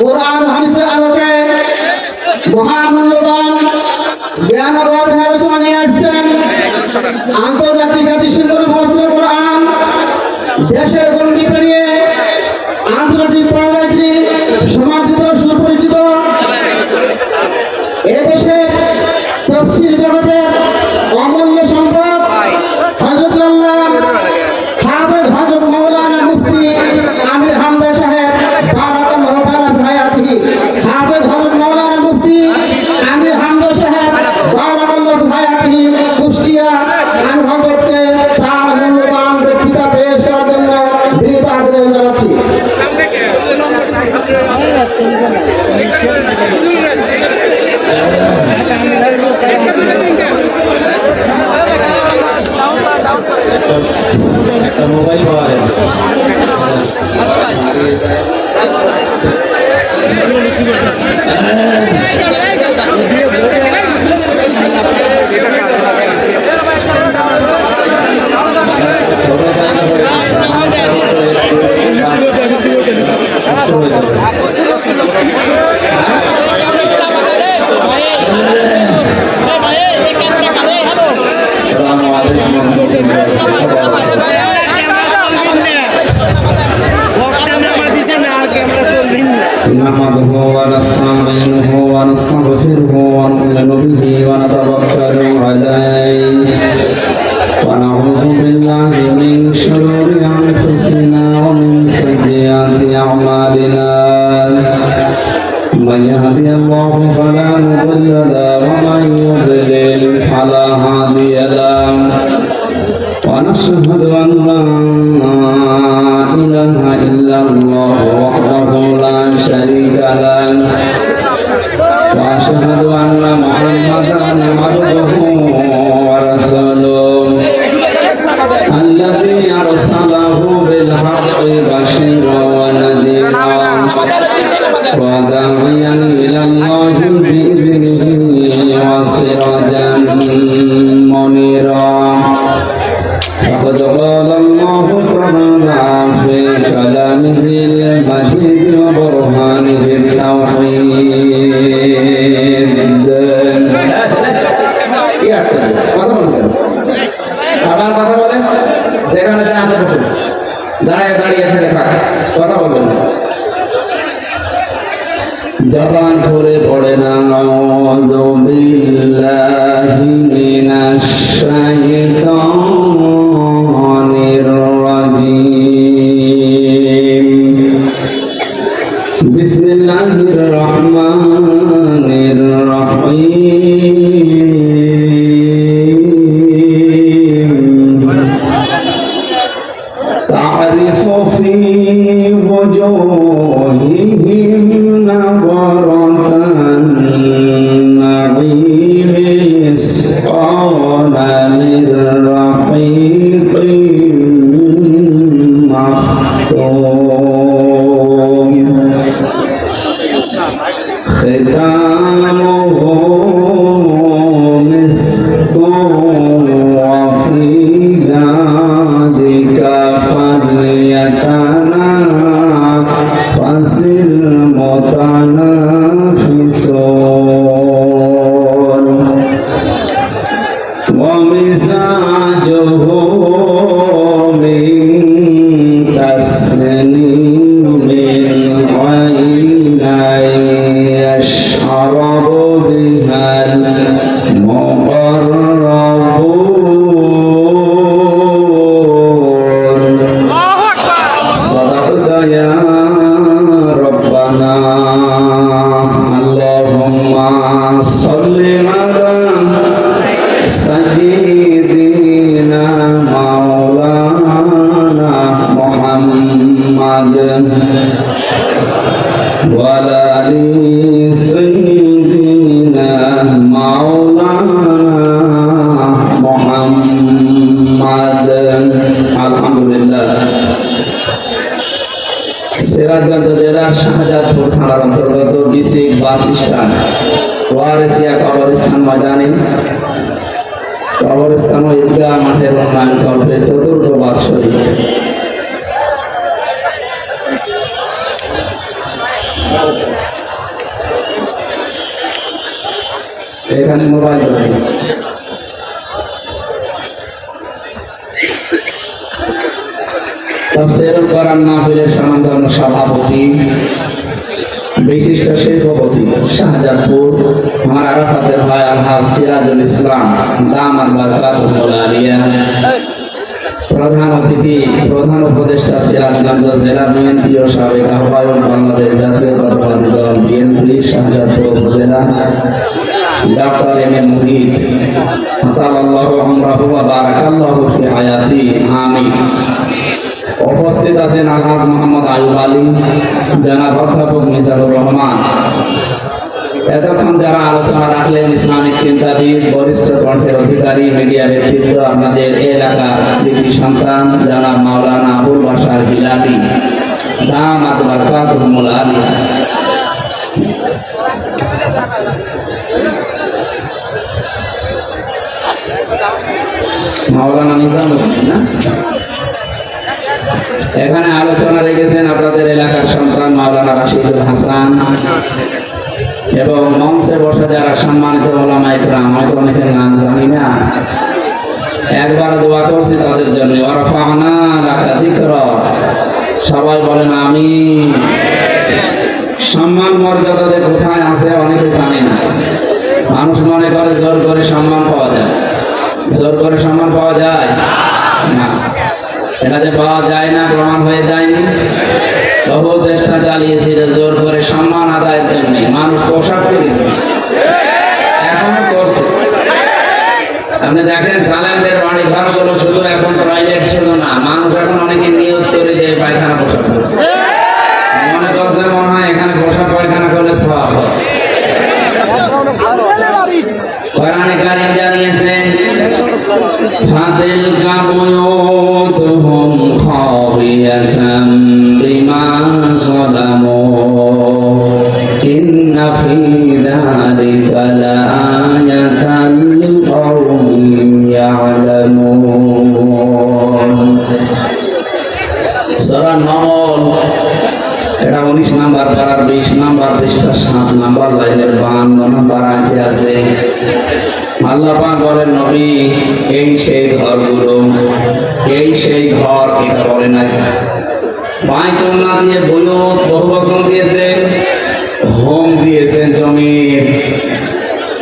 কোরআন হাদিসের আলোকে মহামূল্যবান জ্ঞান ও আলোচনা নিয়ে আসছেন। আন্তর্জাতিক জাতিসংঘের ঘোষণা কোরআন দেশের গণ্ডি পেরিয়ে আন্তর্জাতিক পর্যায়ে সমাদৃত সুপরিচিত এদেশের তফসির জগতের অমূল্য সম্পদ হযরত হাফেজ হযরত মাওলানা মুফতি আমির হামজা সাহেব বারাকাল্লাহু তাআলা ফি হায়াতিহি। হাফেজ হযরত মাওলানা মুফতি আমির হামজা সাহেব বারাকাল্লাহু ফি হায়াতিহি কুষ্টিয়া। আমি হযরতকে তার মূল্যবান বক্তৃতা পেশ করার জন্য বিনীত আবেদন জানাচ্ছি। মোবাইল পাওয়া যায় نحمده ونستعينه ونستغفره ونؤمن به ونتوكل عليه ونعوذ بالله من شرور أنفسنا ومن سيئات أعمالنا من يهده الله فلا مضل له ومن يضلل فلا هادي له ونشهد أن لا إله إلا الله وحده لا شريك له وأشهد أن محمدا عبده ورسوله الذي أرسله بالحق بشيرا ونذيرا وداعيا إلى الله بإذنه وسراجا منيرا فقد قال الله تعالى في كلامه المجيد وبرهانه التوحيد আবার কথা বলেন, যেখানে যা আছে বসে দাঁড়িয়ে দাঁড়িয়ে থেকে থাকা কথা বলবেন, জবান করে পড়ে না। আউযু বিল্লাহি মিনাশ শাইতানির রাজীম। বিসমিল্লাহির রহমানির রহিম। তারিফু ফি ওজুহিহিম নাযরাতান নাঈম ইসফানা মির রাহিকিম মাখতুম খিতামুহু মিসকুন ওয়া ফি যালিকা ফালইয়াতানাফাসিল মুতানাফিসুন ওয়া মিজাজুহু মিন তাসনিমিন আইনান ইয়াশরাবু বিহাল মুকাররাবুন। সাদাকতা ইয়া রব্বানা। আল্লাহুম্মা সাল্লি আলা সাইয়্যিদিনা মাওলানা মুহাম্মাদ ওয়া আলা আলি সাইয়্যিদিনা মাওলানা মুহাম্মাদ। আলহামদুলিল্লাহ। সিরাজগঞ্জ জেলার শাহজাদপুর থানার অন্তর্গত বিসিক বাস স্ট্যান্ড ওয়ারেসিয়া কবরস্থান ময়দানে কবরস্থান ও ঈদগাহ মাঠের উন্নয়ন কল্পে চতুর্থ বার্ষিক এখানে মোবাইল তাফসীরুল কোরআন মাহফিলের সম্মানিত সভাপতি বিশিষ্ট শিল্পপতি শাহজাদপুর আমার আরাফাতের ভাই আলহাজ সিরাজুল ইসলাম দামাত বারকাতুহুল আলিয়া, প্রধান অতিথি প্রধান উপদেষ্টা সিরাজগঞ্জ জেলা বিএনপি ও সাবেক আহ্বায়ক বাংলাদেশ জাতীয়তাবাদী দল বিএনপি শাহজাদপুর উপজেলা ডক্টর এম এ মুহিত আতালাল্লাহু আমরাহু ওয়া বারাকাল্লাহু ফি হায়াতি আমিন। উপস্থিত আছেন আলহাজ মোহাম্মদ আয়ুব আলী, জনাব অধ্যাপক মিজানুর রহমান। এতক্ষণ যারা আলোচনা রাখলেন ইসলামিক চিন্তাবিদ, বরিষ্ঠ কণ্ঠের অধিকারী, মিডিয়া ব্যক্তিত্ব, আপনাদের এলাকার কৃতি সন্তান জনাব মাওলানা আবুল বাশার হিলালি দামাত বারকাতুহুল আলিয়া। মাওলানা নিজামুদ্দিন না, এখানে আলোচনা রেখেছেন আপনাদের এলাকার সন্তান মাওলানা রাশিদুল হাসান এবং মঞ্চে বসে যারা সম্মানিত ওলামা ইকরাম, হয়তো অনেকের নাম জানি না, একবার দোয়া করছি তাদের জন্য। ওয়ারাফা'না লাকা যিকরাক, সবাই বলেন আমিন। সম্মান মর্যাদা কোথায় আছে অনেকে জানে না। মানুষ মনে করে জোর করে সম্মান পাওয়া যায়, জোর করে সম্মান পাওয়া যায় না। এটা যে পাওয়া যায় না প্রমাণ হয়ে যায়নি। বহু চেষ্টা চালিয়েছিল জোর করে সম্মান আদায়ের জন্য, মানুষ পোশাক তৈরি করছে, এখনো করছে। আপনি দেখেন জালেমদের বাড়ি ঘরগুলো শুধু এখন টয়লেট ছিল না, মানুষ এখন অনেকে নিয়োগ করে দিয়ে পায়খানা পোশাক করছে, মনে করছে মনে হয় এখানে পোশাক পায়খানা করলে সওয়াব হয়। কোরআনে কারীম জানিয়েছেন ফাতিলকা বুয়ুতুহুম খাবিয়াতান বিমা যালামু ইন্না ফী যালিকা লাআয়াতান লিকাওমিন ইয়ালামুন। সূরা নামল এটা 19 নাম্বার পারার 20 নাম্বার পৃষ্ঠা 7 নাম্বার লাইনের 52 নাম্বার আয়াতে আছে। আল্লাহ পাক বলেন নবী এই সেই ঘরগুলো, এই সেই ঘর, এটা বলে নাই বাইতুল্লাহ দিয়ে বুয়ুত বহু বচন দিয়েছেন, হোম দিয়েছেন জমির।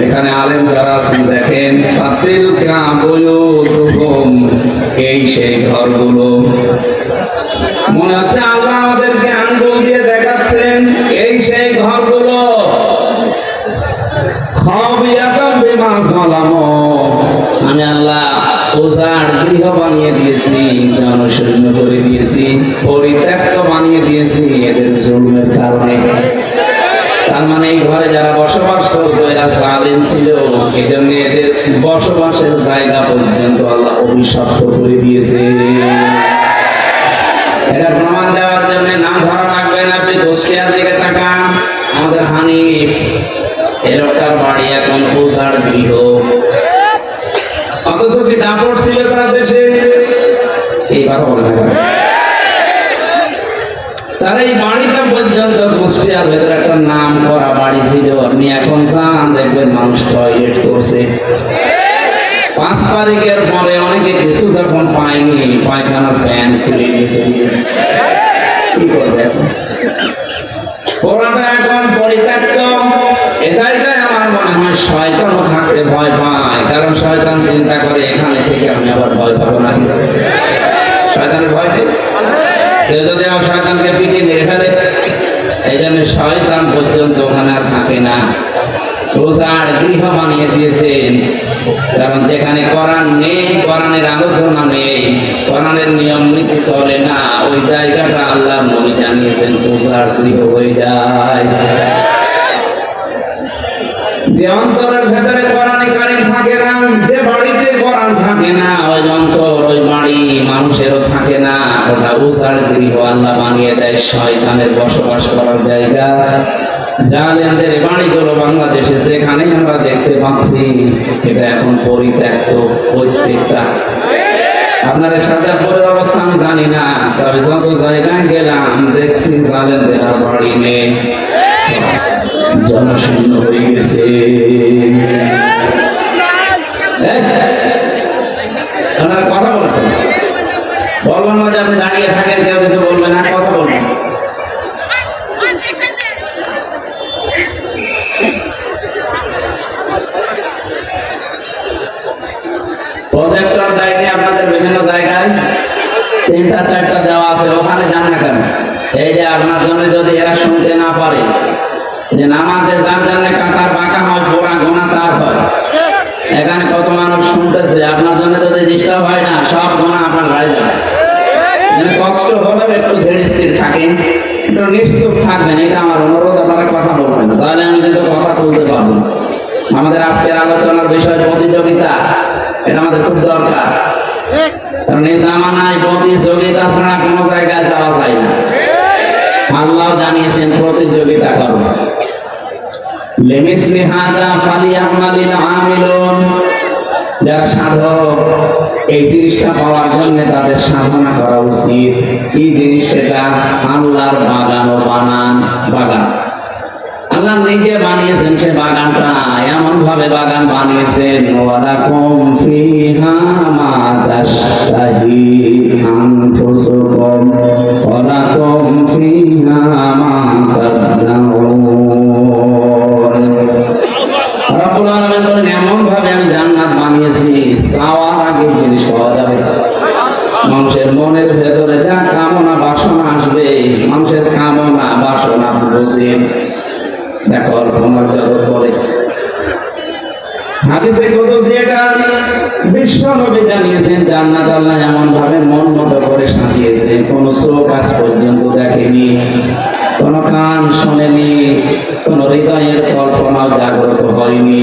এখানে আলেম যারা আছেন দেখেন ফাতিলকা বুয়ুতুহুম, এই সেই ঘরগুলো। মনে হচ্ছে আল্লাহ আমাদেরকে আঙ্গুল দিয়ে দেখাচ্ছেন এই সেই ঘরগুলো। খাবিয়াতান বিমা যালামু, আমি আল্লাহ উজাড় গৃহ বানিয়ে দিয়েছি, জনশূন্য করে দিয়েছি, পরিত্যক্ত বানিয়ে দিয়েছি এদের জুলমের কারণে। তার মানে এই ঘরে যারা বসবাস করতো এরা জালেম ছিল, এই জন্য এদের বসবাসের জায়গা পর্যন্ত আল্লাহ অভিশপ্ত করে দিয়েছে। এটা প্রমাণ দেওয়ার জন্য নাম ধরা রাখবেন আপনি। দোস্তিয়ার দিকে তাকান, আমাদের হানিফ এই লোকটার বাড়ি এখন উজাড় গৃহ, অথচ কি দাপট ছিল তার দেশে? এই কথা বলে না, তার এই বাড়িটা পর্যন্ত কুষ্টিয়ার ভেতরে একটা নাম করা বাড়ি ছিল। আপনি এখন যান দেখবেন মানুষ টয়লেট করছে। 5 তারিখের পরে অনেকে কিছু যখন পায়নি পায়খানার প্যান খুলে নিয়েছে, কি করবে এখন? পুরাটা এখন পরিত্যক্ত। এ জায়গায় আমার মনে হয় শয়তানও থাকতে ভয় পায়, কারণ শয়তান চিন্তা করে এখানে থেকে আমি আবার ভয় পাবো না। শয়তানের ভয় পেয়ে কেউ যদি আমার শয়তানকে পিটিয়ে মেরে ফেলে, এই জন্য শয়তান পর্যন্ত ওখানে আর থাকে না, রোজার গৃহ বানিয়ে দিয়েছেন। কারণ যেখানে কোরআন নেই, কোরআনের আলোচনা নেই, কোরআনের নিয়ম নীতি চলে না, ওই জায়গাটা আল্লাহর নবী জানিয়েছেন রোজার গৃহ হয়ে যায়। যে অন্তরের ভেতরে কোরআনে কারীম থাকে না, যে বাড়িতে কোরআন থাকে না, ওই অন্তর ওই বাড়ি মানুষেরও থাকে না, ওটা উজাড় গৃহ আল্লাহ বানিয়ে দেয়, শয়তানের বসবাস করার জায়গা। জালেমদের বাড়িগুলো বাংলাদেশে যেখানেই আমরা দেখতে পাচ্ছি এটা এখন পরিত্যক্ত প্রত্যেকটা। আপনাদের শাহজাদপুরের অবস্থা আমি জানি না, তবে যত জায়গায় গেলাম দেখছি জালেমদের আর বাড়ি নেই। জনশূন্য হয়ে গেছে। আপনারা কথা বলবেন, বলবেন না যে আপনি দাঁড়িয়ে থাকেন, কেউ কিছু বলবেন না, কথা বলবেন। প্রজেক্টর দেয়নি আপনাদের বিভিন্ন জায়গায়, 3টা 4টা দেওয়া আছে, ওখানে যান না কেন? এই যে আপনার জন্য যদি এরা শুনতে না পারে যে নামাজে যার জন্য কাতার বাঁকা হয়, পোড়া গোনা তার হয়, এখানে কত মানুষ শুনতেছে, আপনার জন্য যদি ডিস্টার্ব হয় না, সব গোনা আপনার গায়ে যাবে। কষ্ট হলেও একটু ধীরে স্থির থাকেন, একটু নিশ্চুপ থাকবেন, এটা আমার অনুরোধ। আপনারা কথা বলবেন না, তাহলে আমি কিন্তু কথা বলতে পারবো না। আমাদের আজকের আলোচনার বিষয় প্রতিযোগিতা, এটা আমাদের খুব দরকার, কারণ এই জামানায় প্রতিযোগিতা ছাড়া কোনো জায়গায় যাওয়া যায় না। আল্লাহ জানিয়েছেন প্রতিযোগিতা করো। লিমিসলি হাযা ফালিয়ামালিল আমিলুন, যারা সাধক এই জিনিসটা পাওয়ার জন্য তাদের সাধনা করা উচিত। কি জিনিস সেটা? আল্লাহর বাগান ও বাগান। আল্লাহ নিজে বানিয়েছেন সে বাগানটা, এমন ভাবে বাগান বানিয়েছেন, ওয়ালাকুম ফিহা মা তাশতাহি আনফুসুকুম ওয়ালাকুম ফিহা মা তাদউন। রব্বুল আলামিন বলেন, এমন ভাবে আমি জান্নাত বানিয়েছি, চাওয়ার আগে জিনিস পাওয়া যাবে। মানুষের মনের ভেতরে যা কামনা বাসনা আসবে, মানুষের কামনা বাসনা বুঝেন দেখো তোমার জগৎ বলে। হাদিসে কুদসি এটা বিশ্ব নবী জানিয়েছেন, জান্নাত আল্লাহ এমন ভাবে মন মতো করে সাজিয়েছে, কোন চোখ আজ পর্যন্ত দেখেনি, কোন কান শোনেনি, কোন হৃদয়ের কল্পনাও জাগ্রত হয়নি।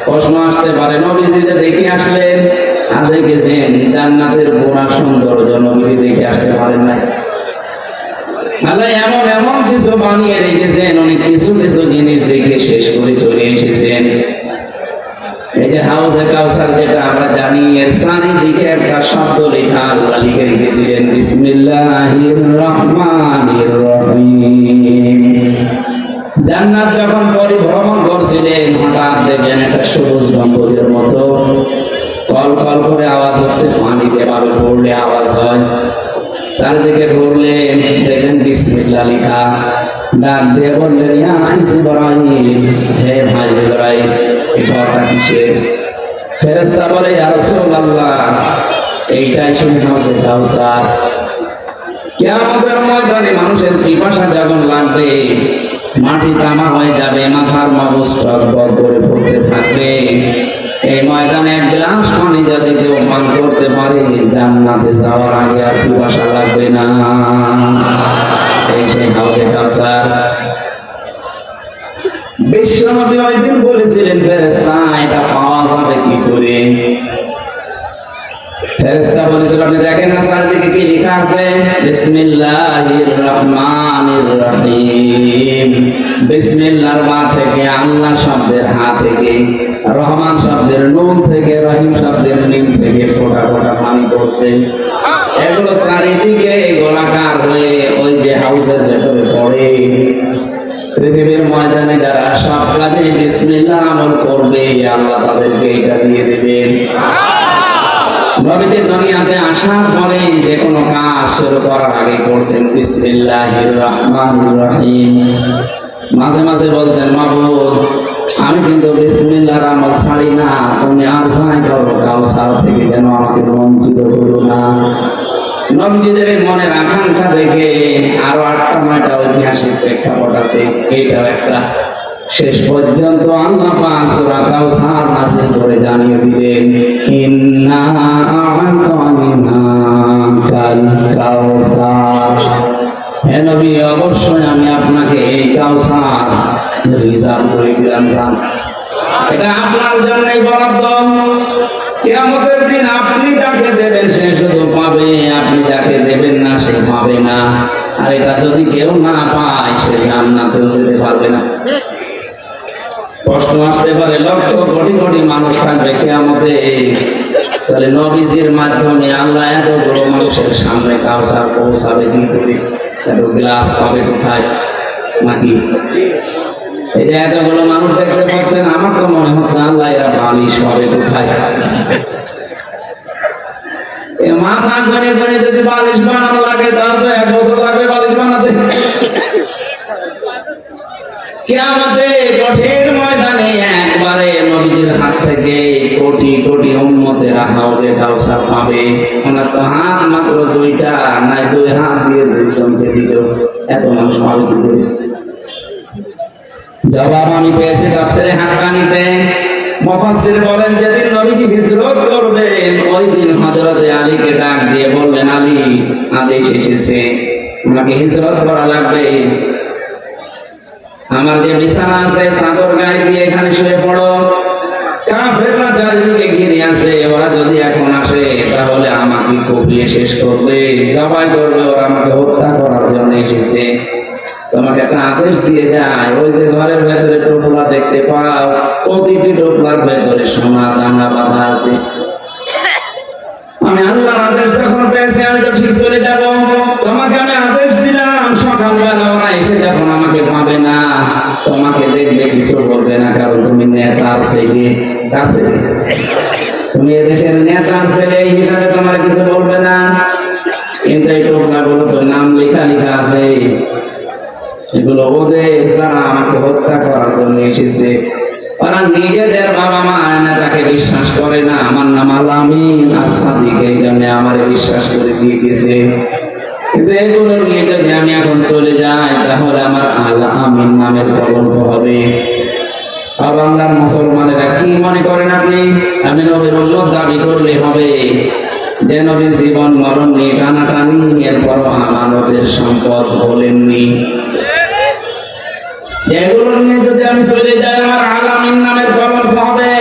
প্রশ্ন আসতে পারে, নবীজিতে দেখে আসলেন আর দেখেছেন জান্নাতের পুরা সৌন্দর্য নবী দেখে আসতে পারেন নাই? আল্লাহ এমন এমন কিছু বানিয়ে রেখেছেন, অনেক কিছু কিছু জিনিস দেখে শেষ করে চলে এসেছেন। এই যে হাউজে কাউসার যেটা আমরা জানি, এর চারিদিকে একটা শব্দ লেখা আল্লাহ লিখে রেখেছিলেন, বিসমিল্লাহির রহমানির রহিম। জান্নাত যখন পরিভ্রমণ করছিলেন, হঠাৎ দেখলেন একটা সবুজ গম্বুজের মতো কল কল করে আওয়াজ হচ্ছে, পানি যেভাবে পড়লে আওয়াজ হয়। চারিদিকে ঘুরলেন, দেখলেন বিসমিল্লাহ লেখা। ডাক দিয়ে বললেন, ইয়া আখি জিবরাইল, হে ভাই জিবরাইল, এই ঘরটা কিসের? ফেরেশতা বলে, ইয়া রাসূলুল্লাহ, এইটাই সেই হাউজে কাউসার। কিয়ামতের ময়দানে মানুষের পিপাসা যখন লাগবে, মাটি তামা হয়ে যাবে, মাথার মগজ টকবক করে ফুটতে থাকবে, এই ময়দানে এক গ্লাস পানি যদি কেউ পান করতে পারে, জান্নাতে যাওয়ার আগে আর পিপাসা লাগবে না। এই সেই হাউজে কাউসার। বিশ্বনবী ওই দিন বলেছিলেন, ফেরেশতা এটা পাওয়া যাবে কি করে? ফেরেশতা বলেছিল, আপনি দেখেন না চারিদিকে কি লেখা আছে, বিসমিল্লাহির রহমানির রহিম। বিসমিল্লাহর বা থেকে, আল্লাহ শব্দের হা থেকে, রহমান শব্দের নুন থেকে, রহিম শব্দের মিম থেকে ফোঁটা ফোঁটা পানি পড়ছে। এগুলো চারিদিকে গোলাকার হয়ে ওই যে হাউসের ভেতরে পড়ে। পৃথিবীর ময়দানে যারা সব কাজে বিসমিল্লাহ আমল করবে, আল্লাহ তাদেরকে এটা দিয়ে দেবেন। নবীদের দুনিয়াতে আসার পরে যে কোনো কাজ শুরু করার আগে করতেন বিসমিল্লাহির রহমানির রহিম। মাঝে মাঝে বলতেন, মাবুদ আমি কিন্তু বিসমিল্লাহর আমল ছাড়ি না, তুমি আর যাই করো কাউসার থেকে যেন আমাকে বঞ্চিত করো না। নবীদের মনের আকাঙ্ক্ষা দেখে আরো 8টা 9টা ঐতিহাসিক প্রেক্ষাপট আছে, এইটাও একটা। শেষ পর্যন্ত আল্লাহ পাক সূরা কাউসার নাযিল করে জানিয়ে দিলেন, ইন্না আ'তাইনাকাল কাউসার। হে নবী, অবশ্যই আমি আপনাকে এই কাউসার রিজার্ভ করে দিলাম, জান, এটা আপনার জন্যই বরাদ্দ। কিয়ামতের দিন আপনি যাকে দেবেন সে শুধু পাবে, আপনি যাকে দেবেন না সে পাবে না। আর এটা যদি কেউ না পায়, সে জান্নাতেও যেতে পারবে না। প্রশ্ন আসতে পারে, লক্ষ কোটি কোটি মানুষ থাকবে কিয়ামতে, তাহলে নবীজির মাধ্যমে আল্লাহ এতগুলো মানুষের সামনে কাউসার পৌঁছাবে কি করে? এত গ্লাস পাবে কোথায়? নাকি এই যে এতগুলো মানুষ দেখতে পাচ্ছেন, আমার তো মনে হচ্ছে আল্লাহ এরা বালিশ হবে কোথায়। মাথা ঘরে ঘরে যদি বালিশ বানানো লাগে তাহলে তো 1 বছর লাগবে বালিশ বানাতে। কিয়ামতে কঠিন ময়দানে একবারে নবীজির হাত থেকে কোটি কোটি উম্মতেরা হাউজে কাউসার পাবে। ওনার তো হাত মাত্র 2টা, নাই 2 হাত দিয়ে 2 জনকে দিল, এত মানুষ পাবে কি করে? জবাব আমি পেয়েছি তাফসীরে হাক্কানিতে। মুফাসসির বলেন যেদিন নবীজি হিজরত করবেন ওই দিন হযরত আলীকে ডাক দিয়ে বললেন, আলী, আদেশ এসেছে, আমাকে হিজরত করা লাগবে। আমার যে বিছানা আছে চাদর গায়ে দিয়ে এখানে শুয়ে পড়ো। কাফেররা চারিদিকে ঘিরে আছে, ওরা যদি এখন আসে তাহলে আমাকে কুপিয়ে শেষ করবে, জবাই করবে, ওরা আমাকে হত্যা করার জন্য এসেছে। তোমাকে একটা আদেশ দিয়ে যায়, ওই যে ঘরের ভেতরে টোপলা দেখতে পাও, প্রতিটি টোপলার ভেতরে সোনা দানা বাঁধা আছে। আমি আল্লাহর আদেশ যখন পেয়েছি আমি তো ঠিক চলে যাব। তোমাকে আমি আদেশ দিলাম সকালবেলা ওরা এসে যখন আমাকে পাবে না, তোমাকে দেখবে কিছু বলবে না, কারণ তুমি নেতার ছেলে। কার ছেলে? তুমি এদেশের নেতার ছেলে, এই হিসাবে তোমার কিছু বলবে না। কিন্তু এই টোপলাগুলো তো নাম লেখা লেখা আছে, এগুলো ওদের যারা আমাকে হত্যা করার জন্য এসেছে। ওরা নিজেদের বাবা মা তাকে বিশ্বাস করে না। আমার নাম আল-আমিন আস-সাদিক, এই জন্য আমারে বিশ্বাস করে দিয়ে গেছে। কিন্তু এগুলো নিয়ে যদি আমি এখন চলে যাই তাহলে আমার আল-আমিন নামের কলঙ্ক হবে। বাংলার মুসলমানেরা কি মনে করেন আপনি? আমি নবীর উম্মত দাবি করলে হবে যে নবীর জীবন মরণ নিয়ে টানাটানি, এরপর আমানতের সম্পদ বলেননি। এগুলো নিয়ে যদি আমি চলে যাই আমার আল-আমিন নামের কলঙ্ক হবে।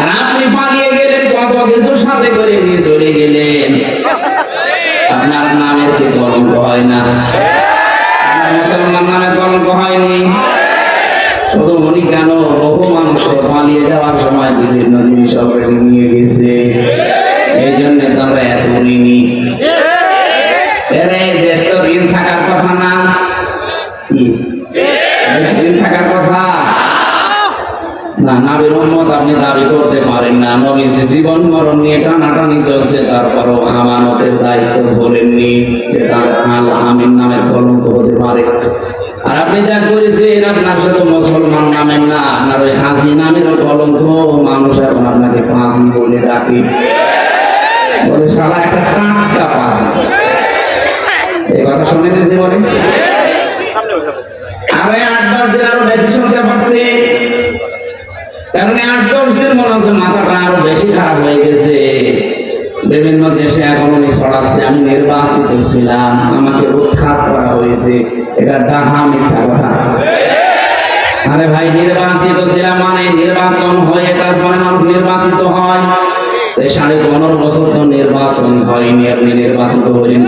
আর আপনি পালিয়ে গেলেন, কত কিছু সাথে করে নিয়ে চলে গেলেন, আপনার নামের কি কলঙ্ক হয় না? আপনার মুসলমান নামের কলঙ্ক হয়নি? শুধু উনি কেন, বহু মানুষ পালিয়ে যাওয়ার সময় বিভিন্ন জিনিস অলরেডি নিয়ে গেছে, এই জন্য তো আমরা এত ঋণী। দেশ তো ঋণ থাকার কথা না, ঋণ থাকার কথা না। নবীর উম্মত আপনি দাবি করতে পারেন না। নবীর জীবন মরণ নিয়ে টানাটানি চলছে, তারপরও আমানতের দায়িত্ব ভোলেননি যে তার আল-আমিন নামের কলঙ্ক হতে পারে। আর আপনি যা করেছেন, আপনার শুধু মুসলমান নামের না, আপনার ওই হাজি নামেরও কলঙ্ক। মানুষ এখন আপনাকে পাঁচি বলে ডাকে, বলে সারা একটা টাটকা পাঁচি। এই কথা শুনেছি বলে আরে 8-10 দিন আরো বেশি শুনতে পাচ্ছি, কারণ 8-10 দিন মনে হচ্ছে মাথাটা আরো বেশি খারাপ হয়ে গেছে। বিভিন্ন দেশে এখন উনি ছড়াচ্ছে আমি নির্বাচিত ছিলাম, আমাকে উৎখাত করা হয়েছে। এটা ডাহা মিথ্যা কথা। আরে ভাই, নির্বাচিত ছিলাম মানে নির্বাচন হয়ে তারপরে মানুষ নির্বাচিত হয়। 15.5 বছর তো নির্বাচন হয়নি, আপনি নির্বাচিত হলেন।